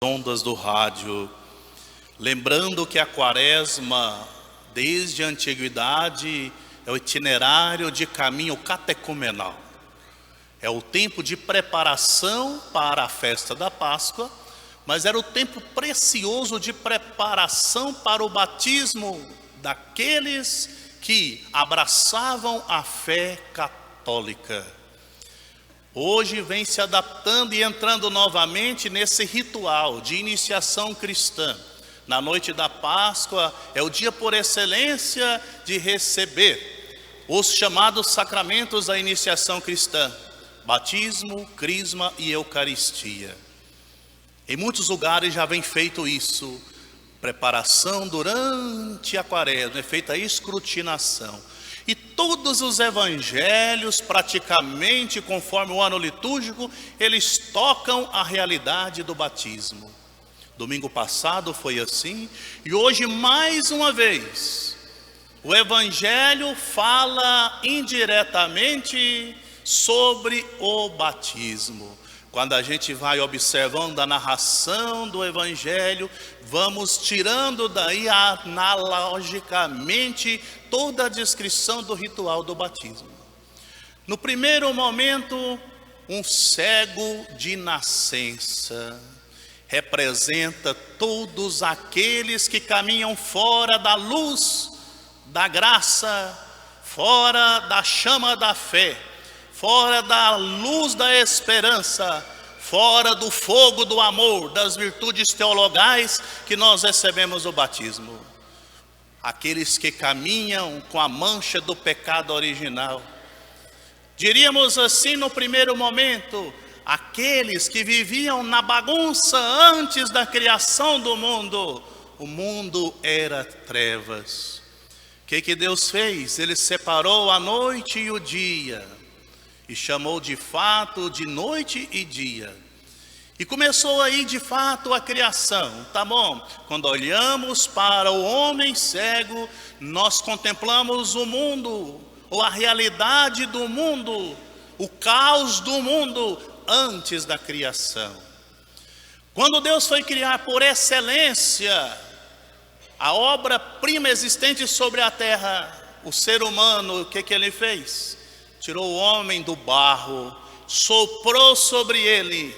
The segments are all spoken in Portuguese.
ondas do rádio, lembrando que a quaresma, desde a antiguidade, é o itinerário de caminho catecumenal. É o tempo de preparação para a festa da Páscoa, mas era o tempo precioso de preparação para o batismo daqueles que abraçavam a fé católica. Hoje vem se adaptando e entrando novamente nesse ritual de iniciação cristã. Na noite da Páscoa é o dia por excelência de receber os chamados sacramentos da iniciação cristã: batismo, crisma e eucaristia. Em muitos lugares já vem feito isso, preparação durante a quaresma, é feita a escrutinação. E todos os evangelhos, praticamente conforme o ano litúrgico, eles tocam a realidade do batismo. Domingo passado foi assim, e hoje mais uma vez, o evangelho fala indiretamente sobre o batismo. Quando a gente vai observando a narração do evangelho, vamos tirando daí analogicamente toda a descrição do ritual do batismo. No primeiro momento, um cego de nascença representa todos aqueles que caminham fora da luz, da graça, fora da chama da fé, fora da luz da esperança, fora do fogo do amor, das virtudes teologais que nós recebemos o batismo. Aqueles que caminham com a mancha do pecado original. Diríamos assim no primeiro momento, aqueles que viviam na bagunça antes da criação do mundo. O mundo era trevas. O que Deus fez? Ele separou a noite e o dia, e chamou de fato de noite e dia. E começou aí de fato a criação, tá bom? Quando olhamos para o homem cego, nós contemplamos o mundo, ou a realidade do mundo, o caos do mundo antes da criação. Quando Deus foi criar por excelência a obra-prima existente sobre a terra, o ser humano, o que ele fez? Tirou o homem do barro, soprou sobre ele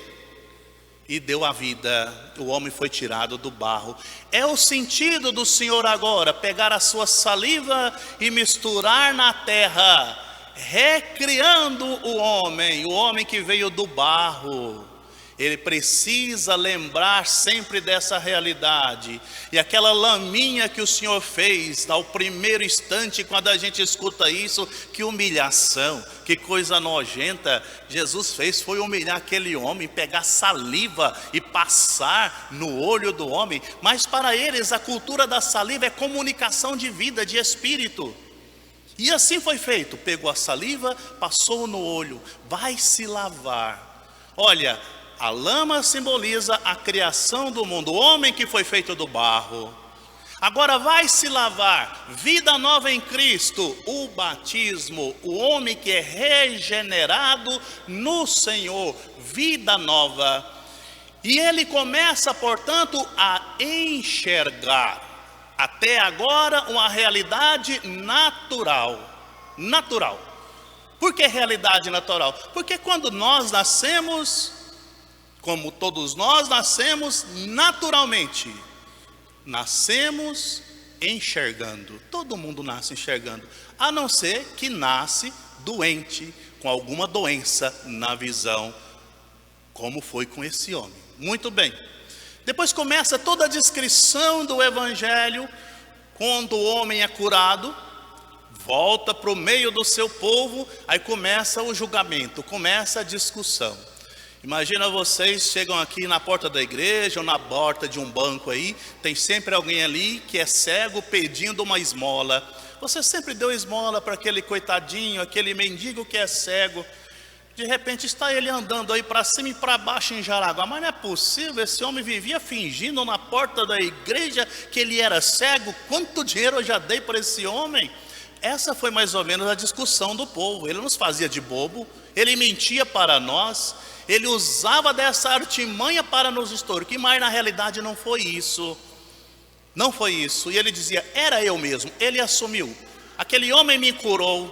e deu a vida. O homem foi tirado do barro. É o sentido do Senhor agora, pegar a sua saliva e misturar na terra, recriando o homem que veio do barro. Ele precisa lembrar sempre dessa realidade. E aquela laminha que o Senhor fez ao primeiro instante, quando a gente escuta isso, que humilhação, que coisa nojenta. Jesus fez foi humilhar aquele homem, pegar saliva e passar no olho do homem. Mas para eles a cultura da saliva é comunicação de vida, de espírito. E assim foi feito, pegou a saliva, passou no olho, vai se lavar. Olha, a lama simboliza a criação do mundo, o homem que foi feito do barro. Agora vai se lavar, vida nova em Cristo, o batismo, o homem que é regenerado no Senhor, vida nova. E ele começa, portanto, a enxergar, até agora, uma realidade natural. Natural. Por que realidade natural? Porque quando nós nascemos, como todos nós nascemos naturalmente, nascemos enxergando. Todo mundo nasce enxergando, a não ser que nasce doente, com alguma doença na visão, como foi com esse homem. Muito bem. Depois começa toda a descrição do evangelho. Quando o homem é curado, volta para o meio do seu povo, aí começa o julgamento, começa a discussão. Imagina vocês chegam aqui na porta da igreja ou na porta de um banco aí, tem sempre alguém ali que é cego pedindo uma esmola. Você sempre deu esmola para aquele coitadinho, aquele mendigo que é cego. De repente está ele andando aí para cima e para baixo em Jaraguá. Mas não é possível, esse homem vivia fingindo na porta da igreja que ele era cego. Quanto dinheiro eu já dei para esse homem? essa foi mais ou menos a discussão do povo. Ele nos fazia de bobo, ele mentia para nós, ele usava dessa artimanha para nos extorquir, mas na realidade não foi isso. Não foi isso. E ele dizia, era eu mesmo. Ele assumiu. Aquele homem me curou.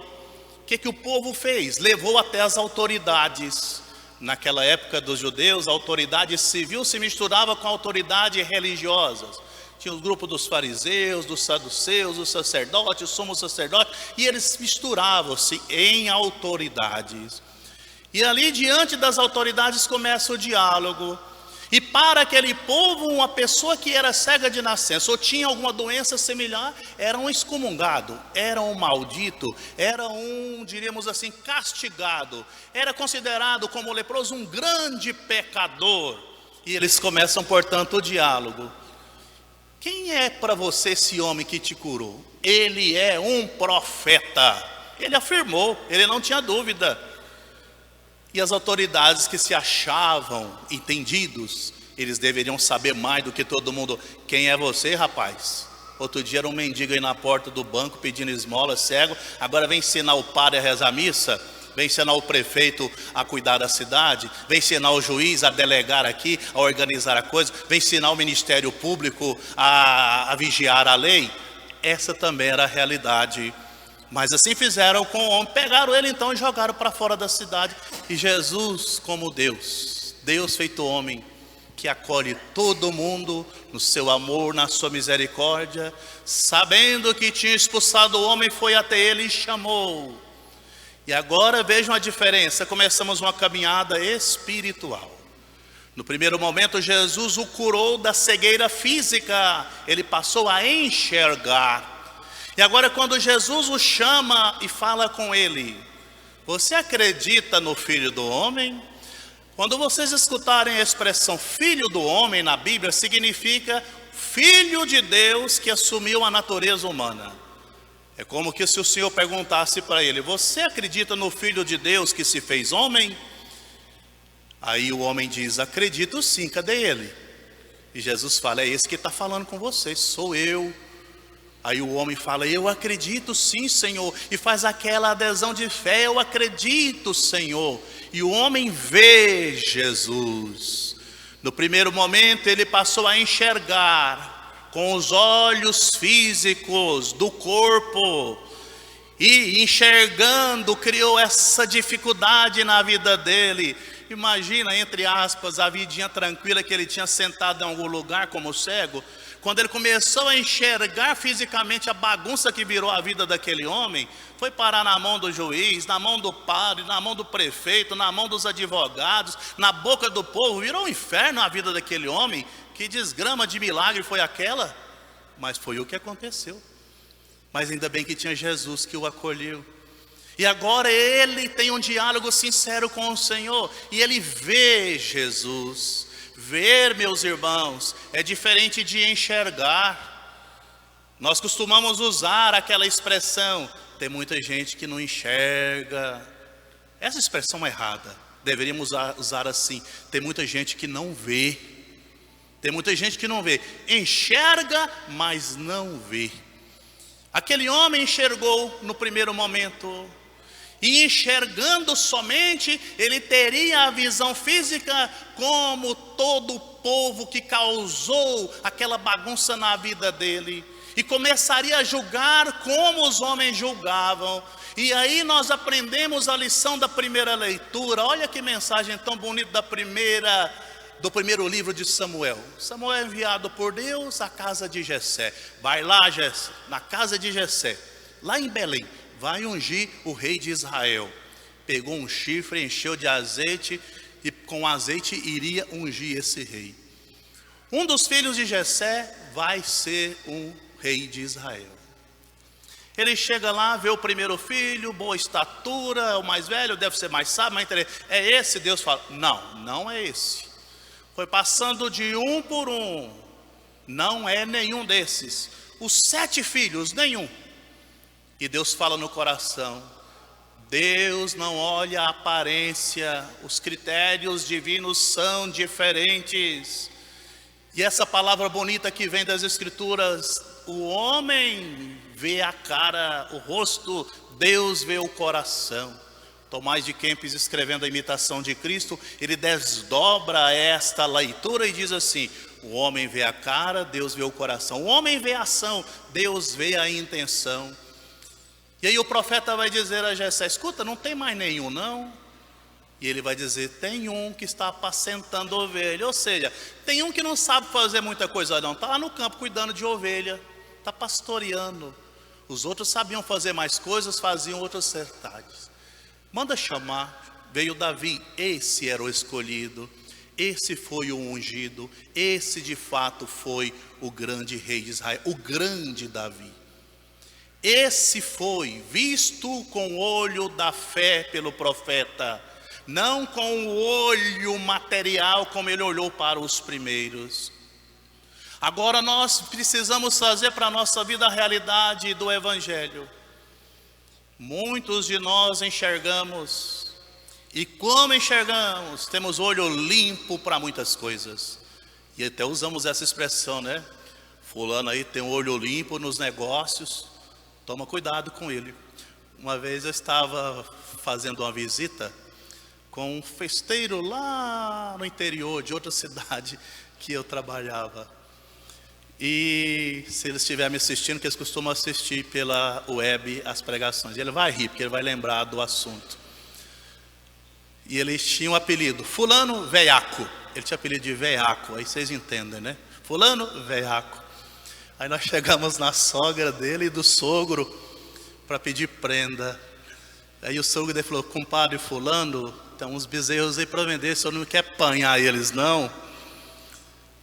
O que o povo fez? Levou até as autoridades. Naquela época dos judeus, a autoridade civil se misturava com a autoridade religiosa. Tinha os grupos dos fariseus, dos saduceus, os sacerdotes, o sumo sacerdote, e eles misturavam-se em autoridades. E ali diante das autoridades começa o diálogo. E para aquele povo, uma pessoa que era cega de nascença ou tinha alguma doença similar, era um excomungado, era um maldito, era um, diríamos assim, castigado. Era considerado como leproso um grande pecador. E eles começam, portanto, o diálogo. Quem é para você esse homem que te curou? Ele é um profeta. Ele afirmou, ele não tinha dúvida. E as autoridades que se achavam entendidos, eles deveriam saber mais do que todo mundo. Quem é você, rapaz? Outro dia era um mendigo aí na porta do banco pedindo esmola, cego. Agora vem ensinar o padre a rezar a missa. Vem ensinar o prefeito a cuidar da cidade, vem ensinar o juiz a delegar aqui, a organizar a coisa, vem ensinar o Ministério Público a vigiar a lei. Essa também era a realidade. Mas assim fizeram com o homem, pegaram ele então e jogaram para fora da cidade. E Jesus, como Deus feito homem, que acolhe todo mundo no seu amor, na sua misericórdia, sabendo que tinha expulsado o homem, foi até ele e chamou. E agora vejam a diferença, começamos uma caminhada espiritual. No primeiro momento Jesus o curou da cegueira física, ele passou a enxergar. E agora quando Jesus o chama e fala com ele, você acredita no Filho do Homem? Quando vocês escutarem a expressão Filho do Homem na Bíblia, significa Filho de Deus que assumiu a natureza humana. É como que se o Senhor perguntasse para ele, você acredita no Filho de Deus que se fez homem? Aí o homem diz, acredito sim, cadê ele? E Jesus fala, é esse que está falando com vocês, sou eu. Aí o homem fala, eu acredito sim, Senhor. E faz aquela adesão de fé, eu acredito, Senhor. E o homem vê Jesus. No primeiro momento ele passou a enxergar com os olhos físicos do corpo, e enxergando, criou essa dificuldade na vida dele. Imagina, entre aspas, a vidinha tranquila que ele tinha sentado em algum lugar como cego. Quando ele começou a enxergar fisicamente a bagunça que virou a vida daquele homem, foi parar na mão do juiz, na mão do padre, na mão do prefeito, na mão dos advogados, na boca do povo, virou um inferno a vida daquele homem. Que desgrama de milagre foi aquela? Mas foi o que aconteceu. Mas ainda bem que tinha Jesus que o acolheu. E agora ele tem um diálogo sincero com o Senhor. E ele vê Jesus. Ver, meus irmãos, é diferente de enxergar. Nós costumamos usar aquela expressão, tem muita gente que não enxerga. Essa expressão é errada. Deveríamos usar assim, tem muita gente que não vê. Tem muita gente que não vê, enxerga, mas não vê. Aquele homem enxergou no primeiro momento, e enxergando somente, ele teria a visão física como todo o povo que causou aquela bagunça na vida dele, e começaria a julgar como os homens julgavam. E aí nós aprendemos a lição da primeira leitura. Olha que mensagem tão bonita do primeiro livro de Samuel. Samuel é enviado por Deus à casa de Jessé. Vai lá, Jessé, na casa de Jessé, lá em Belém, vai ungir o rei de Israel. Pegou um chifre, encheu de azeite, e com azeite iria ungir esse rei. Um dos filhos de Jessé vai ser um rei de Israel. Ele chega lá, vê o primeiro filho, boa estatura, o mais velho, deve ser mais sábio, mais inteligente. É esse? Deus fala, não é esse. Foi passando de um por um, não é nenhum desses. Os 7 filhos, nenhum. E Deus fala no coração, Deus não olha a aparência, os critérios divinos são diferentes. E essa palavra bonita que vem das Escrituras o homem vê a cara, o rosto, Deus vê o coração. Tomás de Kempis, escrevendo a imitação de Cristo, ele desdobra esta leitura e diz assim: o homem vê a cara, Deus vê o coração. O homem vê a ação, Deus vê a intenção. E aí o profeta vai dizer a Jessé: escuta, não tem mais nenhum não? E ele vai dizer: tem um que está apacentando ovelha. Ou seja, tem um que não sabe fazer muita coisa não, está lá no campo cuidando de ovelha, está pastoreando. Os outros sabiam fazer mais coisas, faziam outros sertagens. Manda chamar. Veio Davi, esse era o escolhido, esse foi o ungido, esse de fato foi o grande rei de Israel, o grande Davi. Esse foi visto com o olho da fé pelo profeta, não com o olho material como ele olhou para os primeiros. Agora nós precisamos trazer para a nossa vida a realidade do Evangelho. Muitos de nós enxergamos, e como enxergamos, temos olho limpo para muitas coisas. E até usamos essa expressão, né? Fulano aí tem um olho limpo nos negócios, toma cuidado com ele. Uma vez eu estava fazendo uma visita com um festeiro lá no interior de outra cidade que eu trabalhava. E se eles estiverem me assistindo, que eles costumam assistir pela web as pregações, ele vai rir, porque ele vai lembrar do assunto. E eles tinham um apelido, fulano veiaco. Ele tinha apelido de veiaco, aí vocês entendem, né? Fulano veiaco. Aí nós chegamos na sogra dele e do sogro para pedir prenda. Aí o sogro dele falou: compadre fulano, tem uns bezerros aí para vender, o senhor não quer apanhar eles não?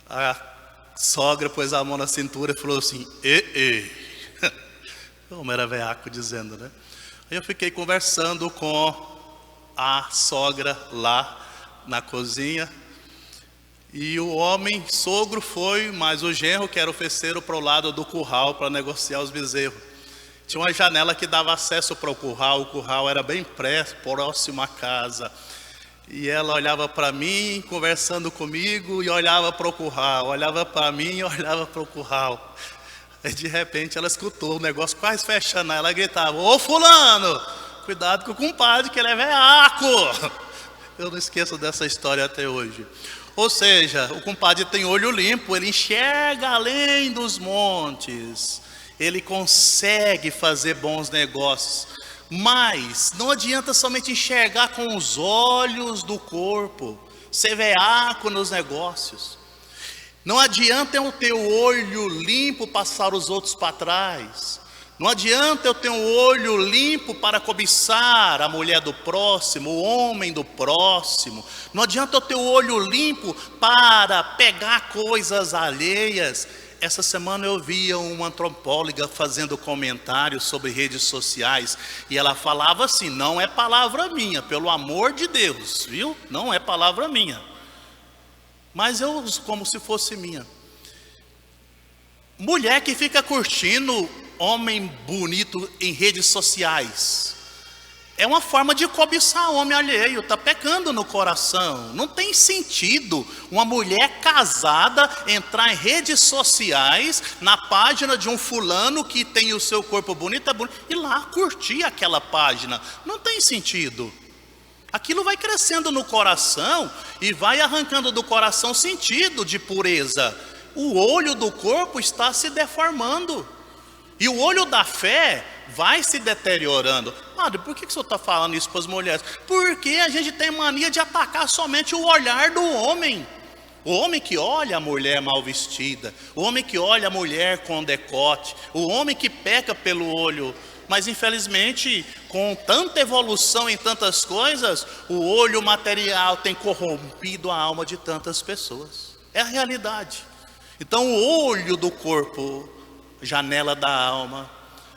A sogra pôs a mão na cintura e falou assim: como era veiaco dizendo, né? Aí eu fiquei conversando com a sogra lá na cozinha, e o homem, sogro, foi, mas o genro, que era o festeiro, para o lado do curral para negociar os bezerros. Tinha uma janela que dava acesso para o curral era bem próximo à casa. E ela olhava para mim, conversando comigo, e olhava para o curral, olhava para mim e olhava para o curral. Aí de repente ela escutou o negócio quase fechando, ela gritava: ô fulano, cuidado com o compadre que ele é veaco. Eu não esqueço dessa história até hoje. Ou seja, o compadre tem olho limpo, ele enxerga além dos montes, ele consegue fazer bons negócios. Mas não adianta somente enxergar com os olhos do corpo, ser veaco nos negócios. Não adianta eu ter o olho limpo passar os outros para trás. Não adianta eu ter um olho limpo para cobiçar a mulher do próximo, o homem do próximo. Não adianta eu ter o olho limpo para pegar coisas alheias. Essa semana eu via uma antropóloga fazendo comentários sobre redes sociais, e ela falava assim: não é palavra minha, pelo amor de Deus, viu? Não é palavra minha, mas eu uso como se fosse minha. Mulher que fica curtindo homem bonito em redes sociais é uma forma de cobiçar homem alheio, está pecando no coração. Não tem sentido uma mulher casada entrar em redes sociais, na página de um fulano que tem o seu corpo bonito, e lá curtir aquela página. Não tem sentido. Aquilo vai crescendo no coração e vai arrancando do coração sentido de pureza. O olho do corpo está se deformando. E o olho da fé vai se deteriorando. Padre, por que o senhor está falando isso para as mulheres? Porque a gente tem mania de atacar somente o olhar do homem. O homem que olha a mulher mal vestida, o homem que olha a mulher com decote, o homem que peca pelo olho. Mas infelizmente, com tanta evolução em tantas coisas, o olho material tem corrompido a alma de tantas pessoas. É a realidade. Então o olho do corpo, janela da alma.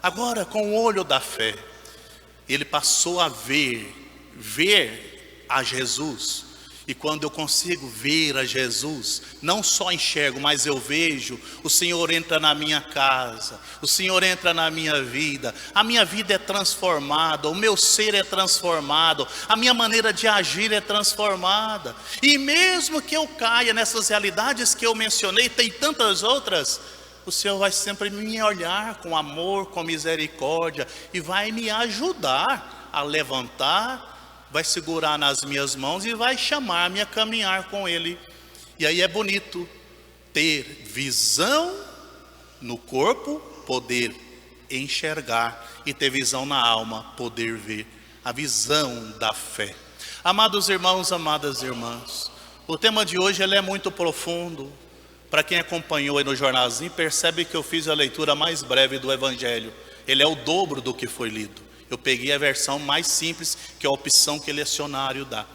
Agora, com o olho da fé, ele passou a ver a Jesus. E quando eu consigo ver a Jesus, não só enxergo, mas eu vejo, o Senhor entra na minha casa, o Senhor entra na minha vida, a minha vida é transformada, o meu ser é transformado, a minha maneira de agir é transformada. E mesmo que eu caia nessas realidades que eu mencionei, tem tantas outras, o Senhor vai sempre me olhar com amor, com misericórdia e vai me ajudar a levantar, vai segurar nas minhas mãos e vai chamar-me a caminhar com Ele. E aí é bonito ter visão no corpo, poder enxergar, e ter visão na alma, poder ver. A visão da fé. Amados irmãos, amadas irmãs, o tema de hoje ele é muito profundo. Para quem acompanhou aí no jornalzinho, percebe que eu fiz a leitura mais breve do Evangelho. Ele é o dobro do que foi lido. Eu peguei a versão mais simples, que é a opção que o lecionário dá.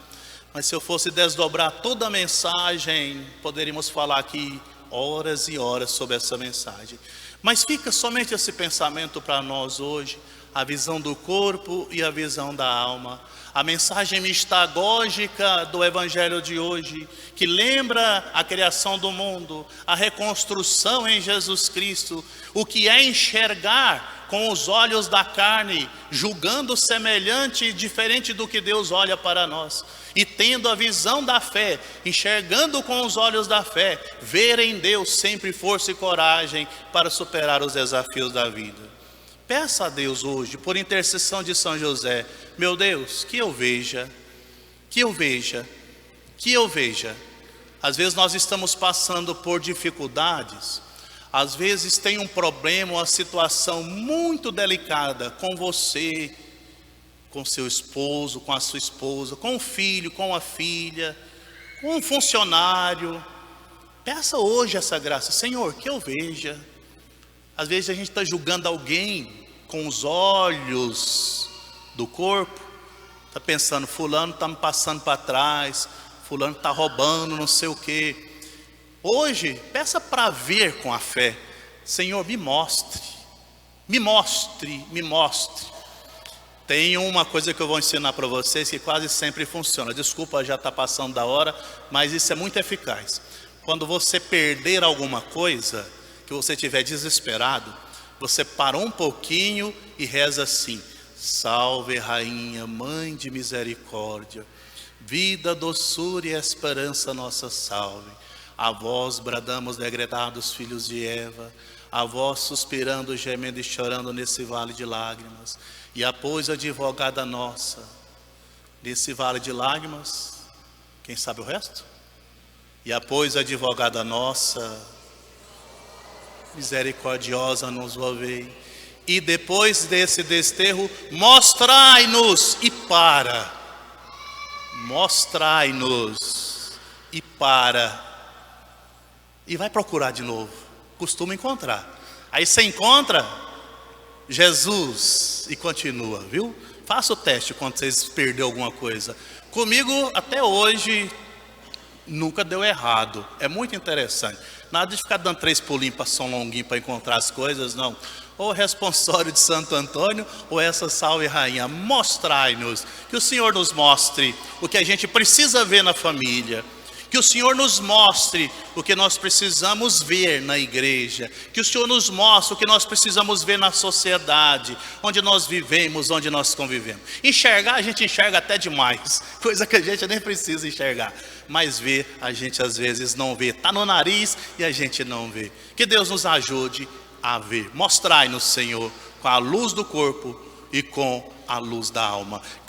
Mas se eu fosse desdobrar toda a mensagem, poderíamos falar aqui horas e horas sobre essa mensagem. Mas fica somente esse pensamento para nós hoje, a visão do corpo e a visão da alma. A mensagem mistagógica do Evangelho de hoje, que lembra a criação do mundo, a reconstrução em Jesus Cristo, o que é enxergar com os olhos da carne, julgando semelhante e diferente do que Deus olha para nós, e tendo a visão da fé, enxergando com os olhos da fé, ver em Deus sempre força e coragem para superar os desafios da vida. Peça a Deus hoje, por intercessão de São José, meu Deus, que eu veja. Às vezes nós estamos passando por dificuldades, às vezes tem um problema, uma situação muito delicada com você, com seu esposo, com a sua esposa, com o filho, com a filha, com um funcionário. Peça hoje essa graça, Senhor, que eu veja. Às vezes a gente está julgando alguém com os olhos do corpo, está pensando, fulano está me passando para trás, fulano está roubando, não sei o quê. Hoje, peça para ver com a fé, Senhor, me mostre. Tem uma coisa que eu vou ensinar para vocês que quase sempre funciona. Desculpa, já está passando da hora, mas isso é muito eficaz. Quando você perder alguma coisa, que você estiver desesperado, você para um pouquinho e reza assim: salve rainha, mãe de misericórdia, vida, doçura e esperança nossa salve. A vós bradamos degredados filhos de Eva, a vós suspirando, gemendo e chorando nesse vale de lágrimas. E após advogada nossa, nesse vale de lágrimas, quem sabe o resto? E após advogada nossa, misericordiosa nos ouvei, e depois desse desterro, mostrai-nos e para. E vai procurar de novo, costuma encontrar. Aí você encontra Jesus e continua, viu? Faça o teste quando vocês perderam alguma coisa. Comigo até hoje nunca deu errado, é muito interessante. Nada de ficar dando 3 pulinhos para São Longuinho para encontrar as coisas, não. Ou o responsório de Santo Antônio, ou essa salve rainha. Mostrai-nos, que o Senhor nos mostre o que a gente precisa ver na família. Que o Senhor nos mostre o que nós precisamos ver na igreja. Que o Senhor nos mostre o que nós precisamos ver na sociedade, onde nós vivemos, onde nós convivemos. Enxergar, a gente enxerga até demais, coisa que a gente nem precisa enxergar. Mas ver, a gente às vezes não vê. Está no nariz e a gente não vê. Que Deus nos ajude a ver. Mostrai-nos, Senhor, com a luz do corpo e com a luz da alma.